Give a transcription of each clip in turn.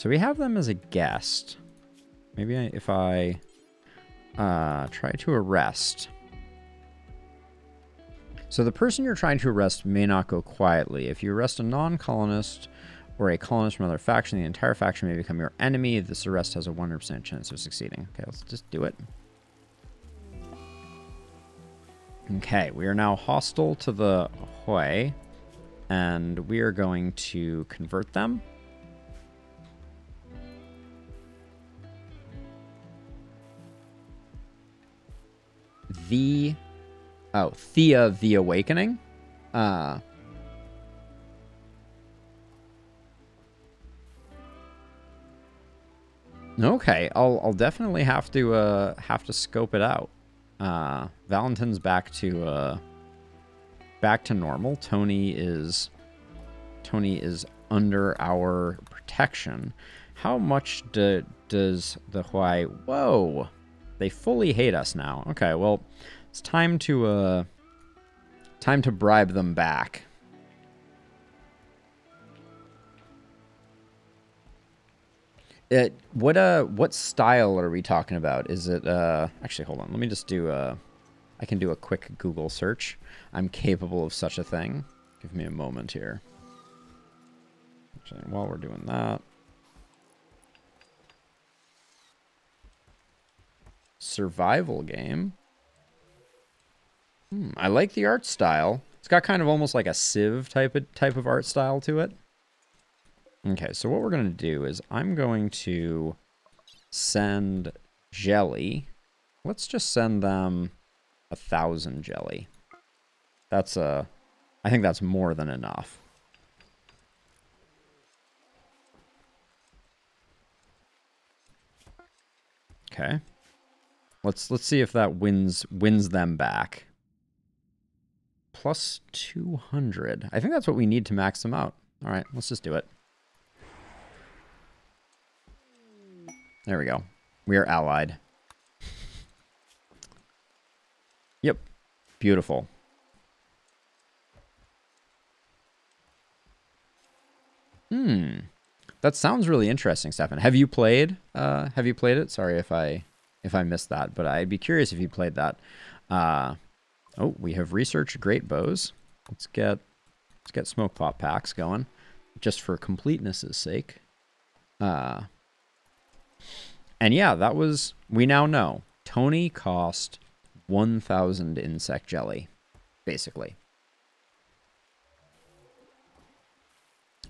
So we have them as a guest. Maybe if I try to arrest. So the person you're trying to arrest may not go quietly. If you arrest a non-colonist or a colonist from another faction, the entire faction may become your enemy. This arrest has a 100% chance of succeeding. Okay, let's just do it. Okay, we are now hostile to the Hui, and we are going to convert them. Thea the Awakening. Okay, I'll definitely have to scope it out. Valentin's back to normal. Tony is under our protection. How much does the Hui? Whoa, they fully hate us now. Okay, well, it's time to bribe them back. What style are we talking about? Is it actually, hold on, let me just do I can do a quick Google search. I'm capable of such a thing. Give me a moment here. Actually, while we're doing that, survival game. I like the art style. It's got kind of almost like a Civ type of art style to it. Okay, so what we're going to do is I'm going to send jelly. Let's just send them 1,000 jelly. That's I think that's more than enough. Okay. Let's see if that wins them back. Plus 200. I think that's what we need to max them out. All right, let's just do it. There we go. We are allied. Yep. Beautiful. That sounds really interesting, Stefan. Have you played it? Sorry if I missed that, but I'd be curious if you played that. Oh, we have researched great bows. Let's get smoke pop packs going, just for completeness' sake. And yeah, that was, we now know, Tony cost 1,000 insect jelly, basically.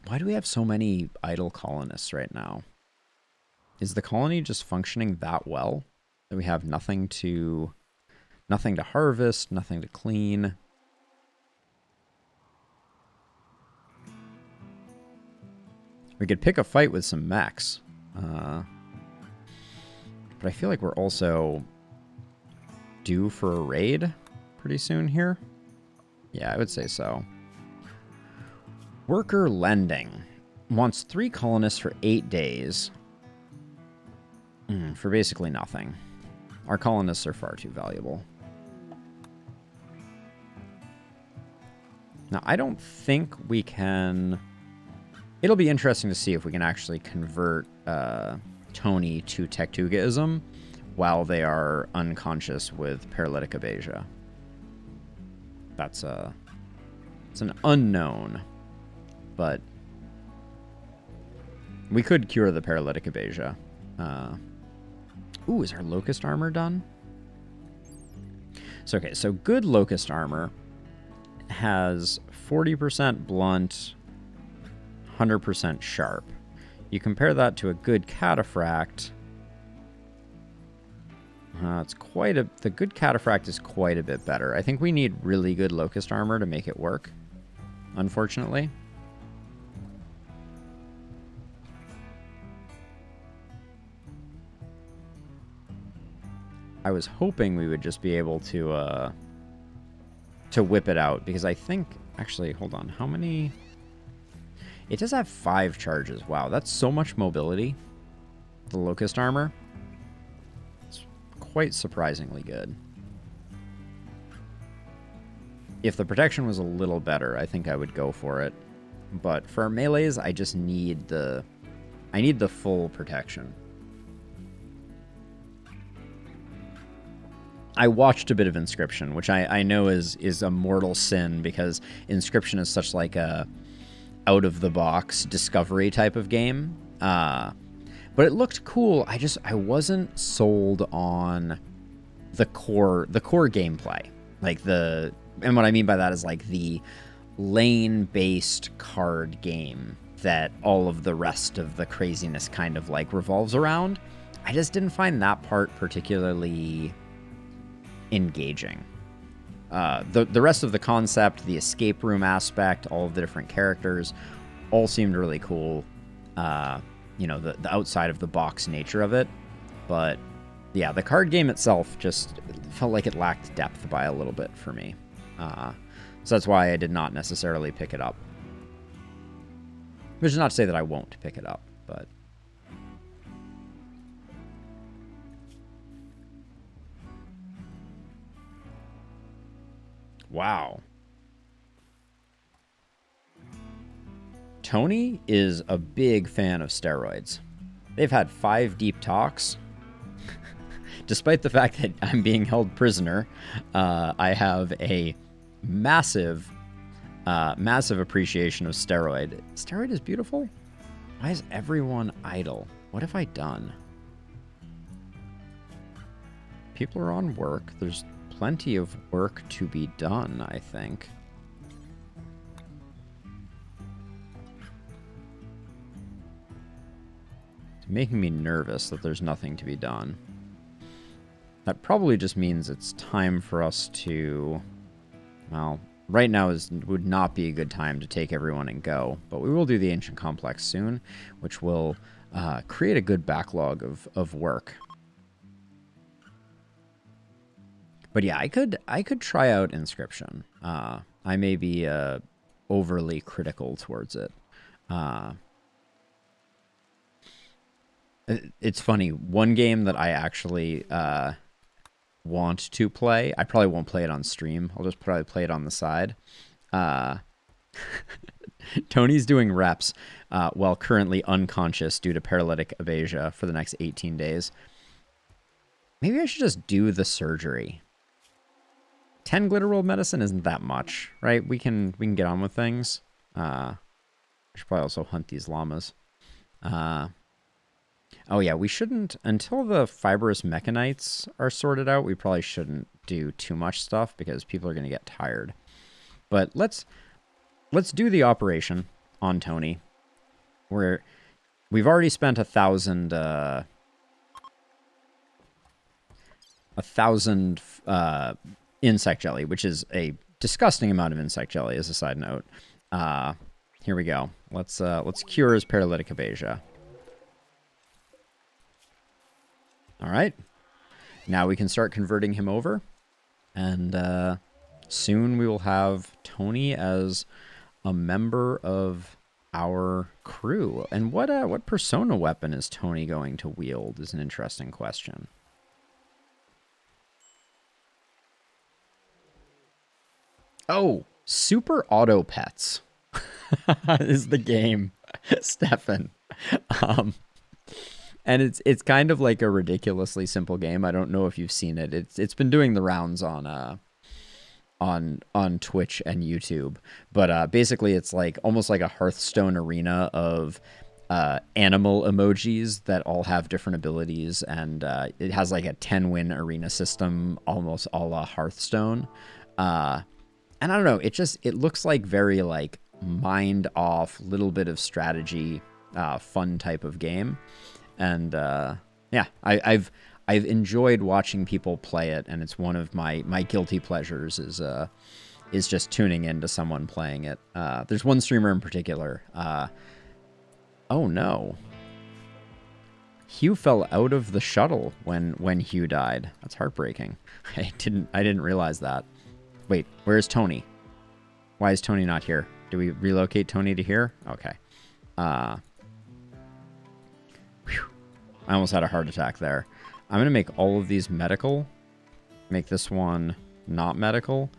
Why do we have so many idle colonists right now? Is the colony just functioning that well that we have nothing to harvest, nothing to clean? We could pick a fight with some mechs. But I feel like we're also due for a raid pretty soon here. Yeah, I would say so. Worker lending. Wants 3 colonists for 8 days. For basically nothing. Our colonists are far too valuable. Now, I don't think we can... It'll be interesting to see if we can actually convert Tony to Tektugaism while they are unconscious with paralytic abasia. It's an unknown, but we could cure the paralytic abasia. Ooh, is our locust armor done? So, okay, so good locust armor has 40% blunt, 100% sharp. You compare that to a good cataphract. The good cataphract is quite a bit better. I think we need really good locust armor to make it work, unfortunately. I was hoping we would just be able to whip it out, because I think, actually, hold on, how many? It does have 5 charges. Wow, that's so much mobility. The locust armor. It's quite surprisingly good. If the protection was a little better, I think I would go for it. But for melees, I just need the I need the full protection. I watched a bit of Inscryption, which I know is a mortal sin because Inscryption is such like a out-of-the-box discovery type of game. But it looked cool. I wasn't sold on the core gameplay. And what I mean by that is like the lane-based card game that all of the rest of the craziness kind of like revolves around. I just didn't find that part particularly engaging. The rest of the concept, the escape room aspect, all of the different characters, all seemed really cool. You know, the outside of the box nature of it. But yeah, the card game itself just felt like it lacked depth by a little bit for me. So that's why I did not necessarily pick it up. Which is not to say that I won't pick it up, but... Wow. Tony is a big fan of steroids. They've had 5 deep talks. Despite the fact that I'm being held prisoner, I have a massive appreciation of Steroid. Steroid is beautiful? Why is everyone idle? What have I done? People are on work. There's plenty of work to be done, I think. It's making me nervous that there's nothing to be done. That probably just means it's time for us to... Well, right now would not be a good time to take everyone and go, but we will do the Ancient Complex soon, which will create a good backlog of work. But yeah, I could try out Inscryption. I may be overly critical towards it. It's funny. One game that I actually want to play, I probably won't play it on stream. I'll just probably play it on the side. Tony's doing reps while currently unconscious due to paralytic aphasia for the next 18 days. Maybe I should just do the surgery. 10 glitter roll medicine isn't that much, right? We can get on with things. I should probably also hunt these llamas. Oh yeah, we shouldn't, until the fibrous mechanites are sorted out, we probably shouldn't do too much stuff because people are going to get tired. But let's do the operation on Tony. We've already spent 1,000 insect jelly, which is a disgusting amount of insect jelly as a side note. Here we go. Let's cure his paralytic aphasia. All right. Now we can start converting him over. And soon we will have Tony as a member of our crew. And what persona weapon is Tony going to wield is an interesting question. Oh, Super Auto Pets is the game, Stefan. And it's kind of like a ridiculously simple game. I don't know if you've seen it. It's been doing the rounds on Twitch and YouTube. But basically it's like almost like a Hearthstone arena of animal emojis that all have different abilities, and it has like a 10-win arena system, almost a la Hearthstone. And I don't know, it looks like very like mind off, little bit of strategy, fun type of game. And yeah, I've enjoyed watching people play it, and it's one of my guilty pleasures is just tuning into someone playing it. There's one streamer in particular. Oh no. Hugh fell out of the shuttle when Hugh died. That's heartbreaking. I didn't realize that. Wait, where's Tony? Why is Tony not here? Do we relocate Tony to here? Okay. Whew. I almost had a heart attack there. I'm going to make all of these medical. Make this one not medical.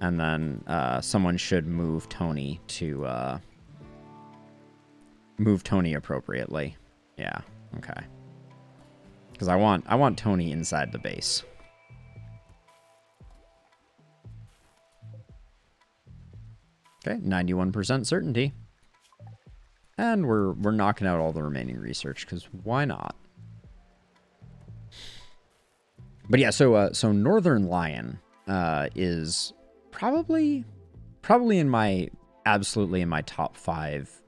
And then someone should move Tony to... move Tony appropriately. Yeah, okay. Because I want Tony inside the base. Okay, 91% certainty. And we're knocking out all the remaining research, because why not? But yeah, so Northern Lion is probably absolutely in my top 5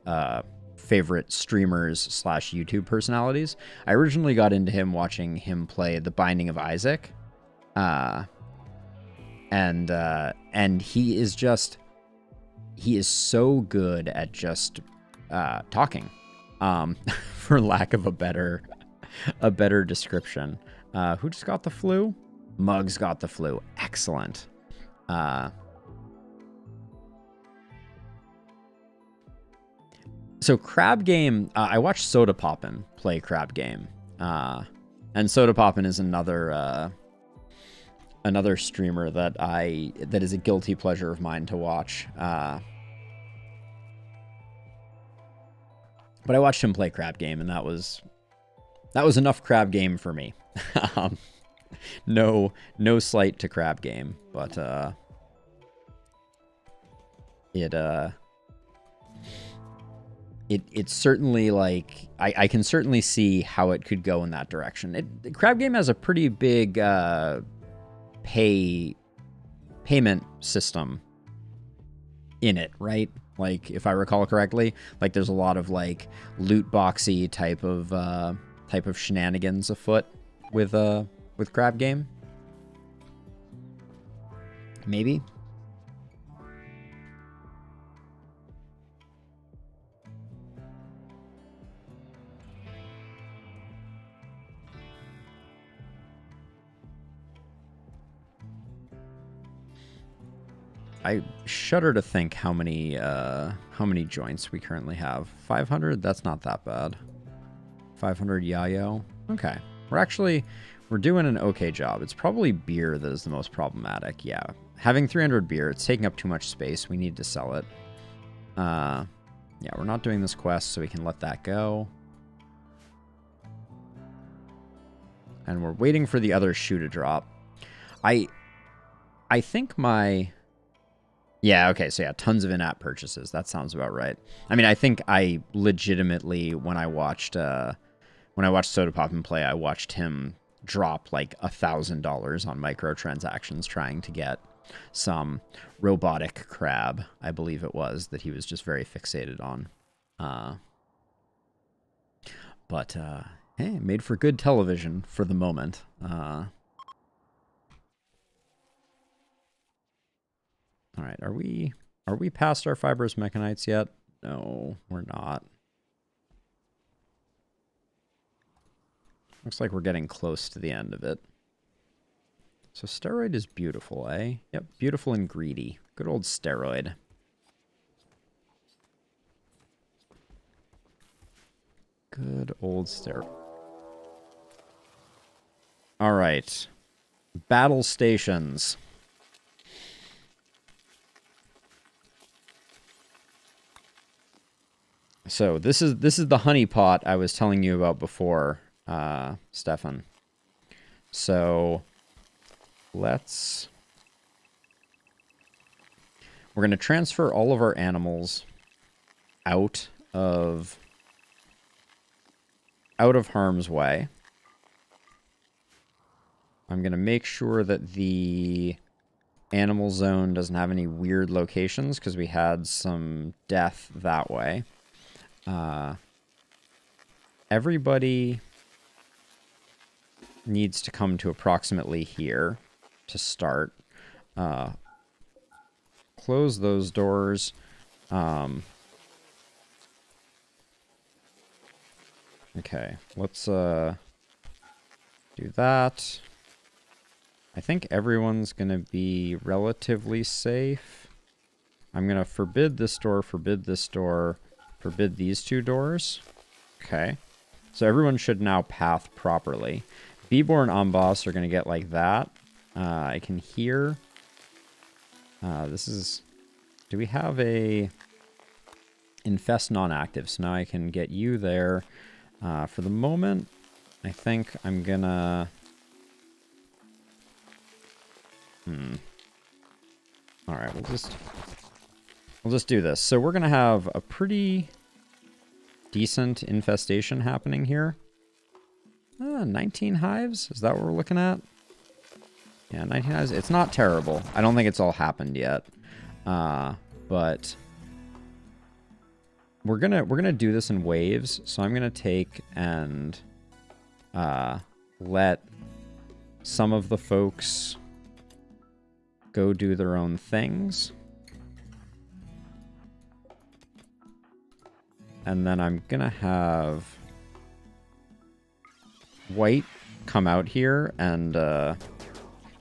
favorite streamers / YouTube personalities. I originally got into him watching him play The Binding of Isaac, and he is so good at just talking, for lack of a better description. Who just got the flu? Muggs got the flu. Excellent. So Crab Game, I watched Soda Poppin play Crab Game, and Soda Poppin is another streamer that is a guilty pleasure of mine to watch. But I watched him play Crab Game, and that was enough Crab Game for me. No slight to Crab Game, but it's certainly, like, I can certainly see how it could go in that direction. Crab Game has a pretty big payment system in it, right? Like, if I recall correctly, like, there's a lot of, like, loot boxy type of shenanigans afoot with Crab Game. Maybe. I shudder to think how many joints we currently have. 500? That's not that bad. 500 yayo. Okay. We're doing an okay job. It's probably beer that is the most problematic. Yeah. Having 300 beer, it's taking up too much space. We need to sell it. Yeah, we're not doing this quest, so we can let that go. And we're waiting for the other shoe to drop. I think my... Yeah, okay, so yeah, tons of in-app purchases. That sounds about right. I mean, I think I legitimately, when I watched Soda Poppin play, I watched him drop like $1,000 on microtransactions trying to get some robotic crab, I believe it was, that he was just very fixated on. But hey, made for good television for the moment. All right, are we past our fibrous mechanites yet? No, we're not. Looks like we're getting close to the end of it. So steroid is beautiful, eh? Yep, beautiful and greedy. Good old steroid. Good old steroid. All right. Battle stations. So this is the honeypot I was telling you about before, Stefan. So we're going to transfer all of our animals out of harm's way. I'm going to make sure that the animal zone doesn't have any weird locations, because we had some death that way. Everybody needs to come to approximately here to start. Close those doors. Okay, let's do that. I think everyone's gonna be relatively safe. I'm gonna forbid this door, forbid this door, forbid these two doors. Okay. So everyone should now path properly. Beeborn Amboss are going to get like that. I can hear... this is... Do we have a... Infest non-active? So now I can get you there. For the moment, I think I'm gonna... Alright, we'll just do this. So we're gonna have a pretty decent infestation happening here. 19 hives? Is that what we're looking at? Yeah, 19 hives. It's not terrible. I don't think it's all happened yet. But we're gonna do this in waves. So I'm gonna take and let some of the folks go do their own things. And then I'm gonna have white come out here and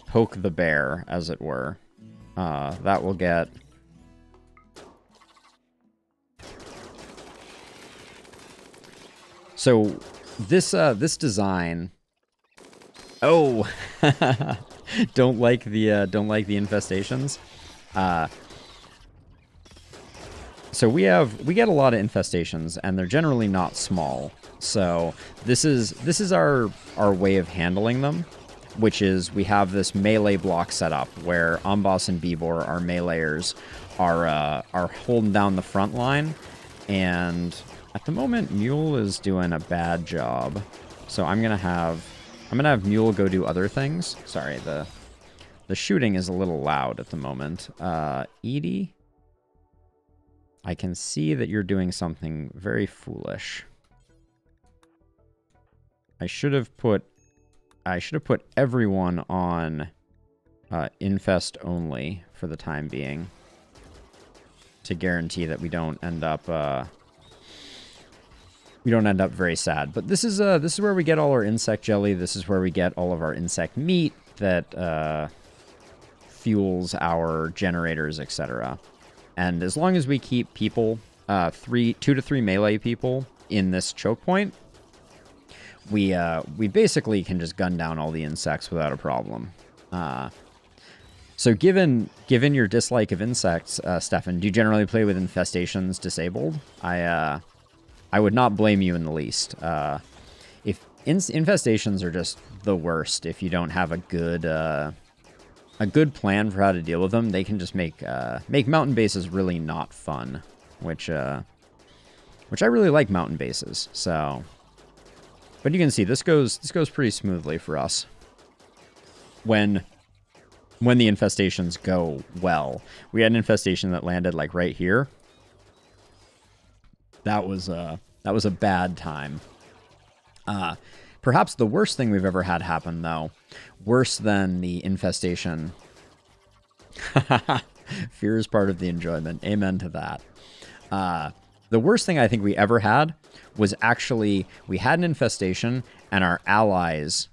poke the bear, as it were. That will get... So this design... Oh! don't like the infestations. So we get a lot of infestations, and they're generally not small. So this is our way of handling them, which is we have this melee block set up where Amboss and Beebor, our meleeers, are holding down the front line, and at the moment Mule is doing a bad job. So I'm gonna have Mule go do other things. Sorry, the shooting is a little loud at the moment. Edie, I can see that you're doing something very foolish. I should have put everyone on infest only for the time being to guarantee that we don't end up very sad. But this is where we get all our insect jelly. This is where we get all of our insect meat that fuels our generators, etc. And as long as we keep people, 2 to 3 melee people in this choke point, we basically can just gun down all the insects without a problem. So given your dislike of insects, Stefan, do you generally play with infestations disabled? I would not blame you in the least. If infestations are just the worst, if you don't have a good plan for how to deal with them, they can just make mountain bases really not fun, which I really like mountain bases. So, but you can see this goes pretty smoothly for us when the infestations go well. We had an infestation that landed like right here. That was a bad time. Perhaps the worst thing we've ever had happen, though, worse than the infestation. Fear is part of the enjoyment. Amen to that. The worst thing I think we ever had was actually we had an infestation and our allies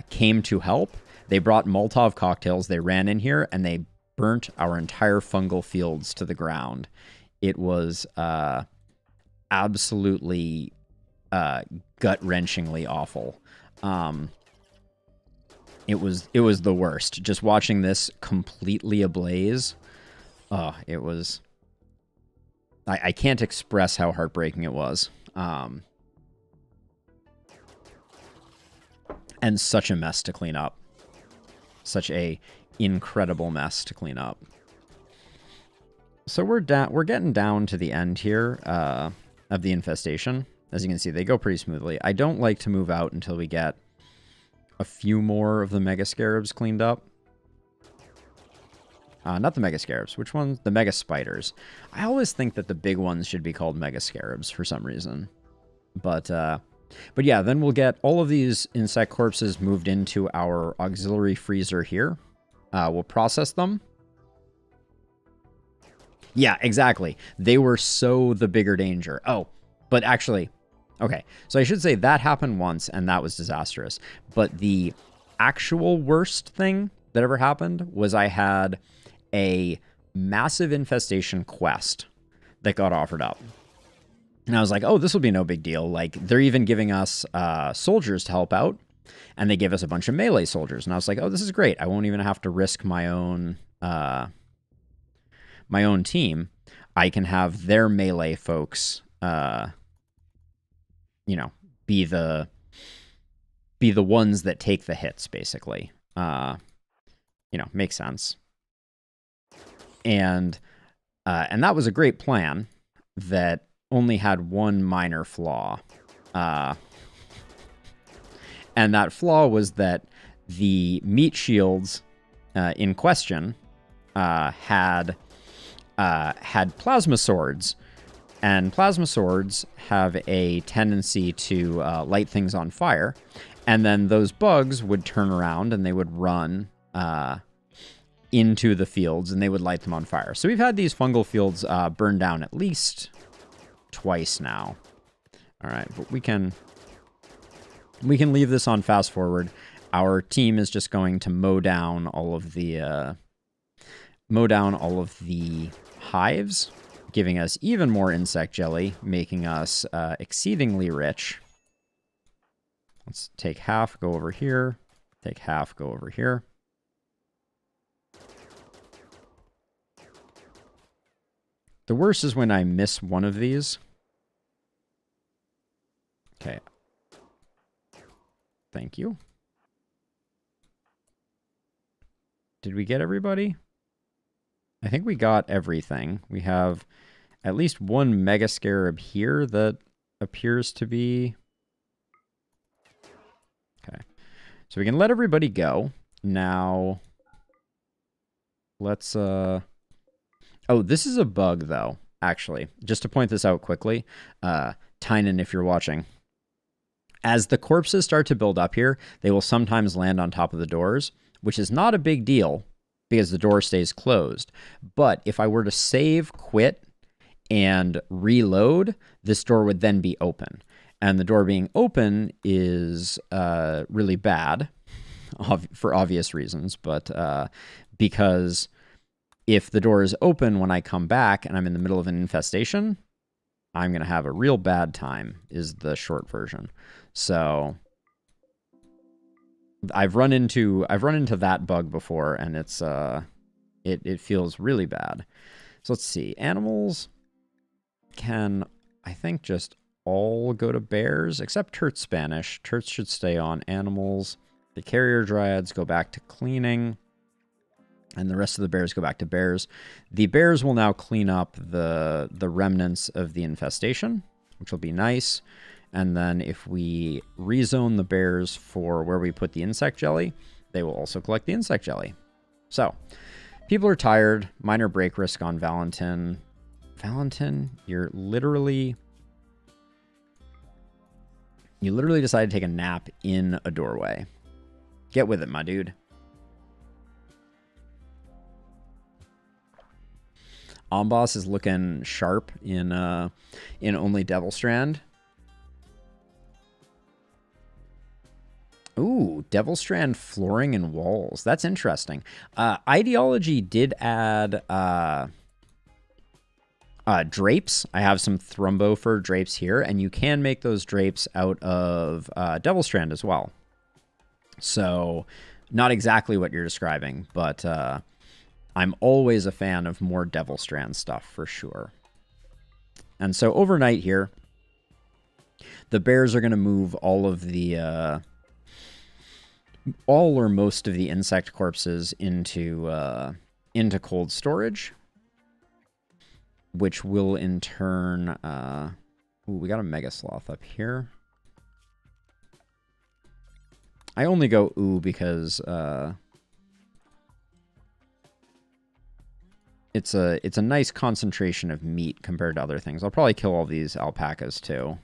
came to help. They brought Molotov cocktails. They ran in here and they burnt our entire fungal fields to the ground. It was absolutely gut-wrenchingly awful. It was the worst. Just watching this completely ablaze. It was... I can't express how heartbreaking it was. And such a mess to clean up. Such a incredible mess to clean up. So we're getting down to the end here of the infestation. As you can see, they go pretty smoothly. I don't like to move out until we get a few more of the Mega Scarabs cleaned up. Not the Mega Scarabs. Which ones? The Mega Spiders. I always think that the big ones should be called Mega Scarabs for some reason. But yeah, then we'll get all of these insect corpses moved into our auxiliary freezer here. We'll process them. Yeah, exactly. They were so the bigger danger. Oh, but actually... Okay, so I should say that happened once, and that was disastrous. But the actual worst thing that ever happened was I had a massive infestation quest that got offered up. And I was like, oh, this will be no big deal. Like, they're even giving us soldiers to help out, and they gave us a bunch of melee soldiers. And I was like, oh, this is great. I won't even have to risk my own team. I can have their melee folks... you know, be the ones that take the hits, basically. Makes sense. And that was a great plan that only had one minor flaw. And that flaw was that the meat shields in question had plasma swords. And plasma swords have a tendency to light things on fire. And then those bugs would turn around and they would run into the fields and they would light them on fire. So we've had these fungal fields burned down at least twice now. All right, but we can leave this on fast forward. Our team is just going to mow down all of the hives, giving us even more insect jelly, making us exceedingly rich. Let's take half, go over here. Take half, go over here. The worst is when I miss one of these. Okay. Thank you. Did we get everybody? I think we got everything. We have at least one Mega Scarab here that appears to be... Okay. So we can let everybody go. Now, let's... Oh, this is a bug, though, actually. Just to point this out quickly. Tynan, if you're watching. As the corpses start to build up here, they will sometimes land on top of the doors, which is not a big deal because the door stays closed. But if I were to save, quit, and reload, this door would then be open. And the door being open is really bad for obvious reasons, but because if the door is open when I come back and I'm in the middle of an infestation, I'm going to have a real bad time, is the short version. So I've run into that bug before, and it's it feels really bad. So let's see. Animals can, I think, just all go to bears, except Turt's Spanish. Turt's should stay on. Animals. The carrier dryads go back to cleaning. And the rest of the bears go back to bears. The bears will now clean up the remnants of the infestation, which will be nice. And then if we rezone the bears for where we put the insect jelly, they will also collect the insect jelly. So, people are tired. Minor break risk on Valentin. Valentin, you literally decided to take a nap in a doorway. Get with it, my dude. Amboss is looking sharp in only Devilstrand. Ooh, Devilstrand flooring and walls. That's interesting. Ideology did add drapes. I have some Thrumbo drapes here, and you can make those drapes out of Devilstrand as well. So, not exactly what you're describing, but I'm always a fan of more Devilstrand stuff for sure. And so overnight here, the bears are going to move all of the all or most of the insect corpses into cold storage, which will in turn ooh, we got a Mega Sloth up here. I only go ooh because it's a nice concentration of meat compared to other things. I'll probably kill all these alpacas too.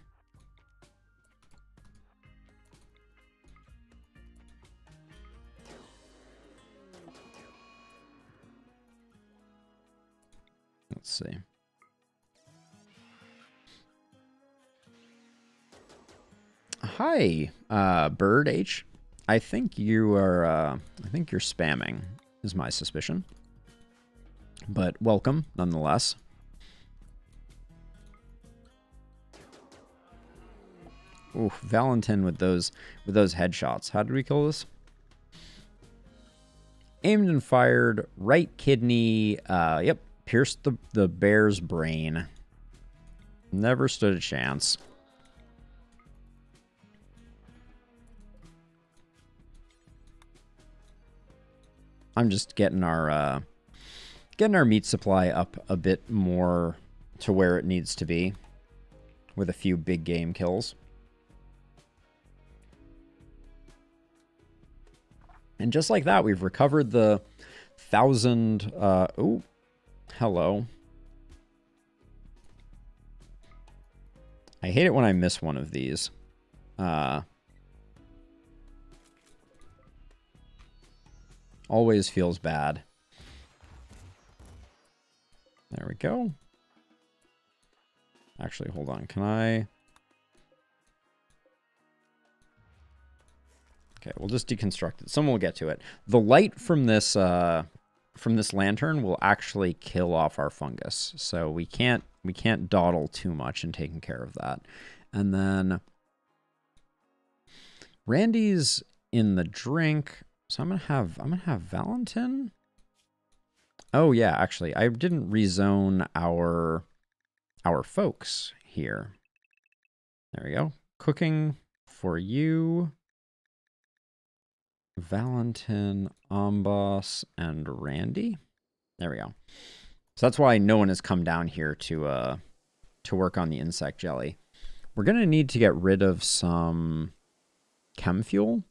Let's see. Hi, Bird H. I think you are. I think you're spamming, is my suspicion. But welcome, nonetheless. Ooh, Valentin with those headshots. How did we kill this? Aimed and fired, right kidney. Yep, pierced the bear's brain. Never stood a chance. I'm just getting our meat supply up a bit more to where it needs to be with a few big game kills. And just like that, we've recovered the 1,000... oh, hello. I hate it when I miss one of these. Always feels bad. There we go. Actually, hold on. Can I... Okay, we'll just deconstruct it. Someone will get to it. The light from this lantern will actually kill off our fungus. So we can't dawdle too much in taking care of that. And then Randy's in the drink. So I'm gonna have Valentin. Oh yeah, actually, I didn't rezone our folks here. There we go. Cooking for you. Valentin, Amboss, and Randy. There we go. So that's why no one has come down here to work on the insect jelly. We're gonna need to get rid of some chem fuel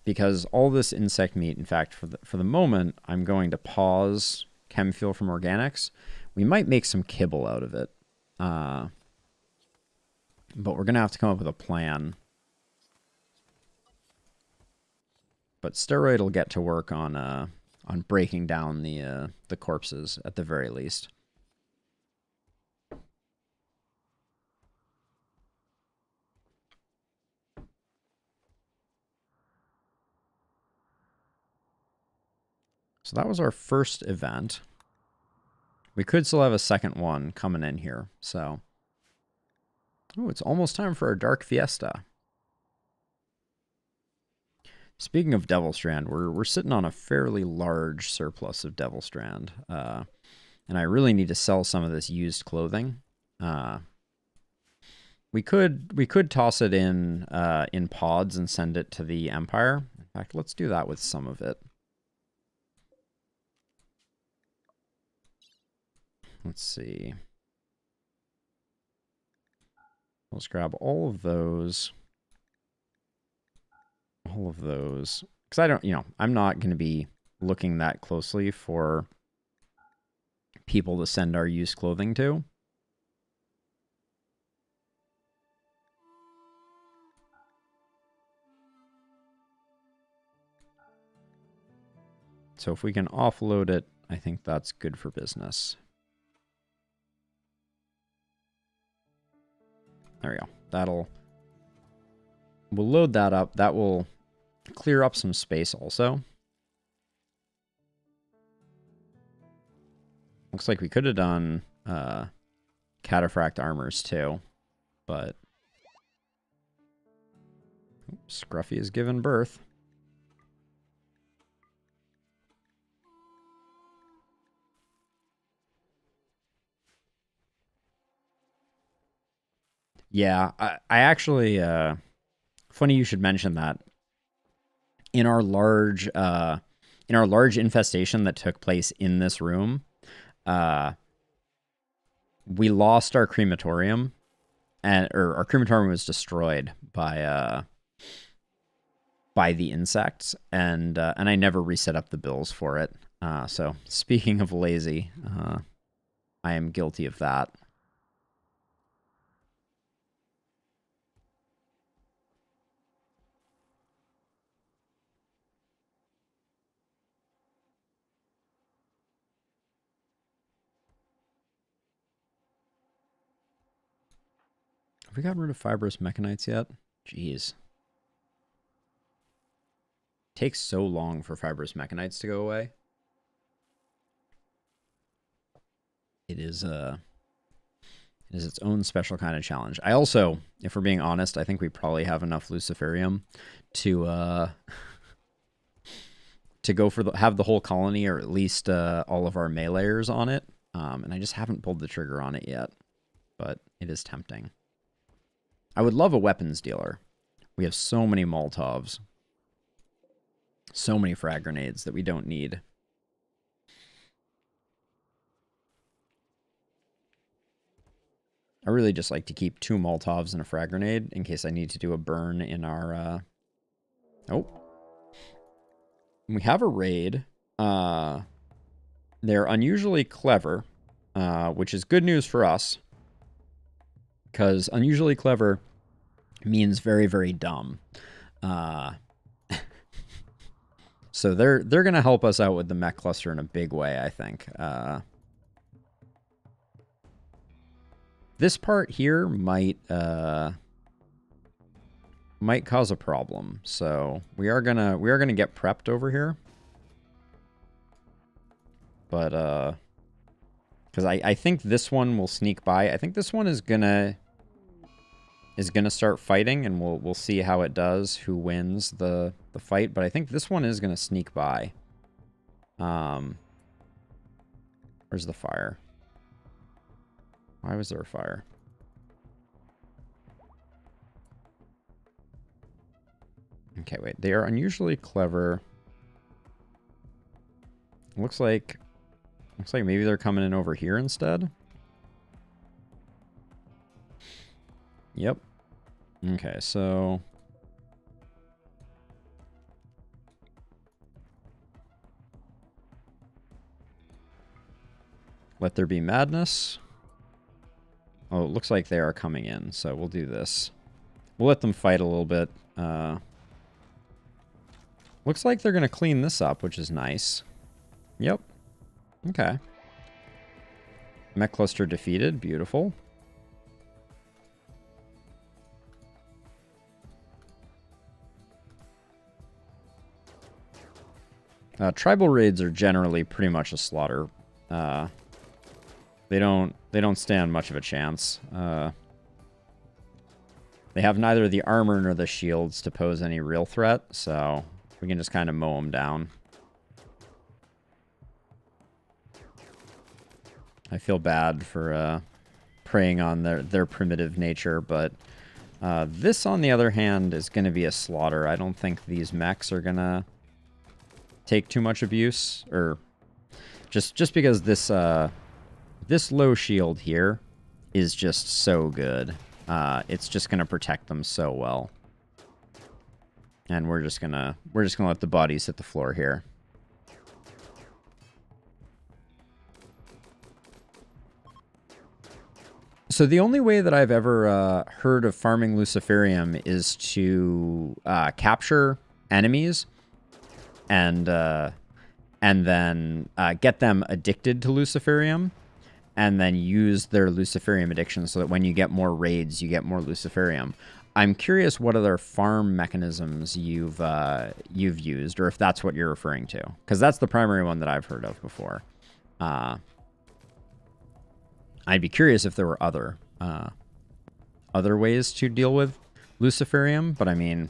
because all this insect meat. In fact, for the moment, I'm going to pause chem fuel from organics. We might make some kibble out of it, but we're gonna have to come up with a plan. But Steroid will get to work on breaking down the corpses at the very least. So that was our first event. We could still have a second one coming in here. So, oh, it's almost time for our Dark Fiesta. Speaking of Devil Strand, we're sitting on a fairly large surplus of Devil Strand, and I really need to sell some of this used clothing. We could toss it in pods and send it to the Empire. In fact, let's do that with some of it. Let's see. Let's grab all of those. All of those. Because I don't, I'm not going to be looking that closely for people to send our used clothing to. So if we can offload it, I think that's good for business. There we go. We'll load that up. That will clear up some space also. Looks like we could have done cataphract armors too, but Scruffy has given birth. Yeah, I actually, funny you should mention that. In our large infestation that took place in this room, we lost our crematorium, or our crematorium was destroyed by the insects, and I never reset up the bills for it. So speaking of lazy, I am guilty of that. Have we gotten rid of fibrous mechanites yet? Jeez. Takes so long for fibrous mechanites to go away. It is its own special kind of challenge. I also, if we're being honest, I think we probably have enough Luciferium to go for have the whole colony, or at least all of our meleeers on it. And I just haven't pulled the trigger on it yet, but it is tempting. I would love a weapons dealer. We have so many Molotovs. So many frag grenades that we don't need. I really just like to keep 2 Molotovs and a frag grenade in case I need to do a burn in our... Oh. We have a raid. They're unusually clever, which is good news for us. Because unusually clever means very, very dumb. So they're going to help us out with the mech cluster in a big way, I think. This part here might cause a problem. So we are gonna get prepped over here. But because I think this one will sneak by. I think this one is gonna start fighting, and we'll see how it does, who wins the fight. But I think this one is gonna sneak by. Where's the fire? Why was there a fire? Okay, wait. They are unusually clever. Looks like maybe they're coming in over here instead. Yep. Okay, so let there be madness. Oh, it looks like they are coming in, so we'll do this. We'll let them fight a little bit. Looks like they're going to clean this up, which is nice. Yep. Okay. Mech cluster defeated. Beautiful. Tribal raids are generally pretty much a slaughter. They don't stand much of a chance. They have neither the armor nor the shields to pose any real threat, so we can just kind of mow them down. I feel bad for preying on their primitive nature, but this, on the other hand, is going to be a slaughter. I don't think these mechs are going to take too much abuse, or just because this low shield here is just so good. It's just gonna protect them so well, and we're just gonna let the bodies hit the floor here. So the only way that I've ever heard of farming Luciferium is to capture enemies and then get them addicted to Luciferium, and then use their Luciferium addiction so that when you get more raids, you get more Luciferium. I'm curious what other farm mechanisms you've used, or if that's what you're referring to, because that's the primary one that I've heard of before. I'd be curious if there were other ways to deal with Luciferium, but I mean,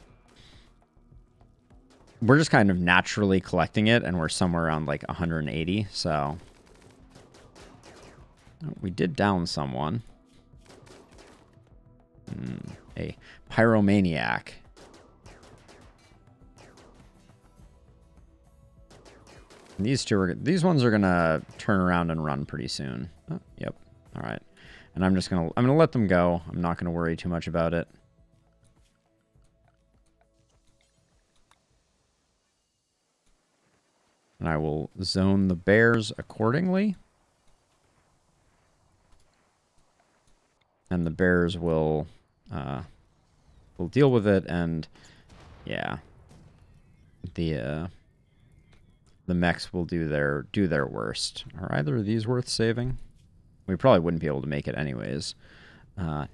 we're just kind of naturally collecting it, and we're somewhere around like 180, so we did down someone. A pyromaniac. And these ones are gonna turn around and run pretty soon. Oh, yep. All right. And I'm gonna let them go. I'm not gonna worry too much about it. And I will zone the bears accordingly. And the bears will deal with it, and yeah, the mechs will do their worst. Are either of these worth saving? We probably wouldn't be able to make it anyways. No.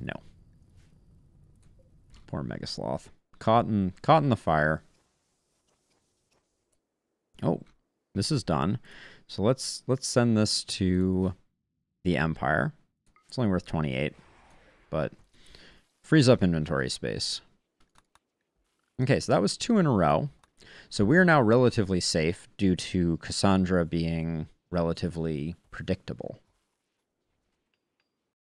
Poor Megasloth. Caught in the fire. Oh, this is done. So let's send this to the Empire. It's only worth 28. But frees up inventory space. Okay, so that was 2 in a row. So we are now relatively safe due to Cassandra being relatively predictable.